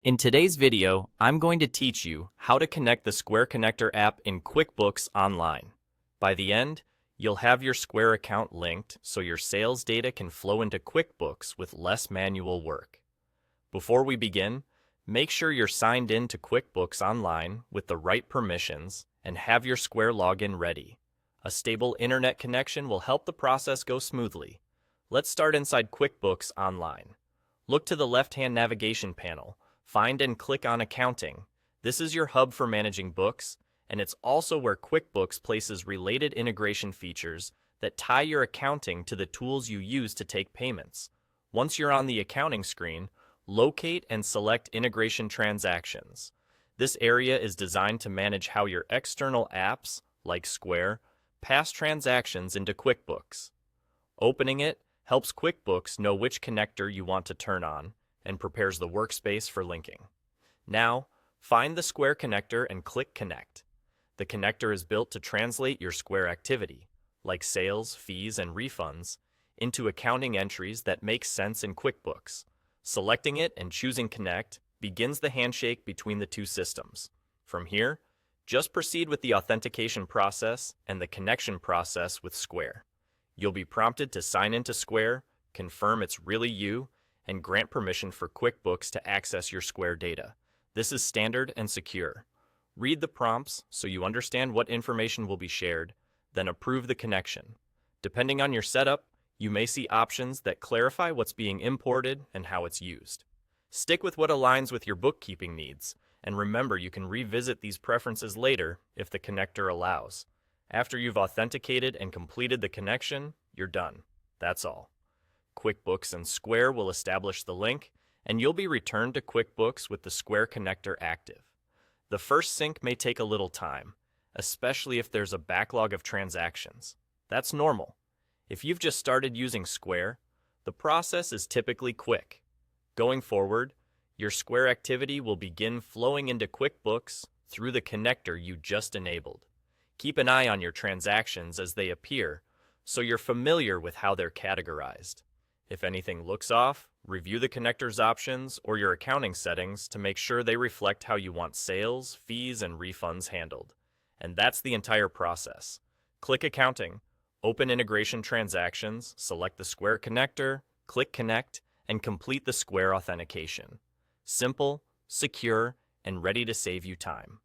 In today's video, I'm going to teach you how to connect the Square Connector app in QuickBooks Online. By the end, you'll have your Square account linked so your sales data can flow into QuickBooks with less manual work. Before we begin, make sure you're signed in to QuickBooks Online with the right permissions and have your Square login ready. A stable internet connection will help the process go smoothly. Let's start inside QuickBooks Online. Look to the left-hand navigation panel. Find and click on Accounting. This is your hub for managing books, and it's also where QuickBooks places related integration features that tie your accounting to the tools you use to take payments. Once you're on the accounting screen, locate and select Integration Transactions. This area is designed to manage how your external apps, like Square, pass transactions into QuickBooks. Opening it helps QuickBooks know which connector you want to turn on, and prepares the workspace for linking. Now, find the Square connector and click Connect. The connector is built to translate your Square activity, like sales, fees, and refunds, into accounting entries that make sense in QuickBooks. Selecting it and choosing Connect begins the handshake between the two systems. From here, just proceed with the authentication process and the connection process with Square. You'll be prompted to sign into Square, confirm it's really you, and grant permission for QuickBooks to access your Square data. This is standard and secure. Read the prompts so you understand what information will be shared, then approve the connection. Depending on your setup, you may see options that clarify what's being imported and how it's used. Stick with what aligns with your bookkeeping needs, and remember you can revisit these preferences later if the connector allows. After you've authenticated and completed the connection, you're done. That's all. QuickBooks and Square will establish the link, and you'll be returned to QuickBooks with the Square connector active. The first sync may take a little time, especially if there's a backlog of transactions. That's normal. If you've just started using Square, the process is typically quick. Going forward, your Square activity will begin flowing into QuickBooks through the connector you just enabled. Keep an eye on your transactions as they appear, so you're familiar with how they're categorized. If anything looks off, review the connector's options or your accounting settings to make sure they reflect how you want sales, fees, and refunds handled. And that's the entire process. Click Accounting, open Integration Transactions, select the Square connector, click Connect, and complete the Square authentication. Simple, secure, and ready to save you time.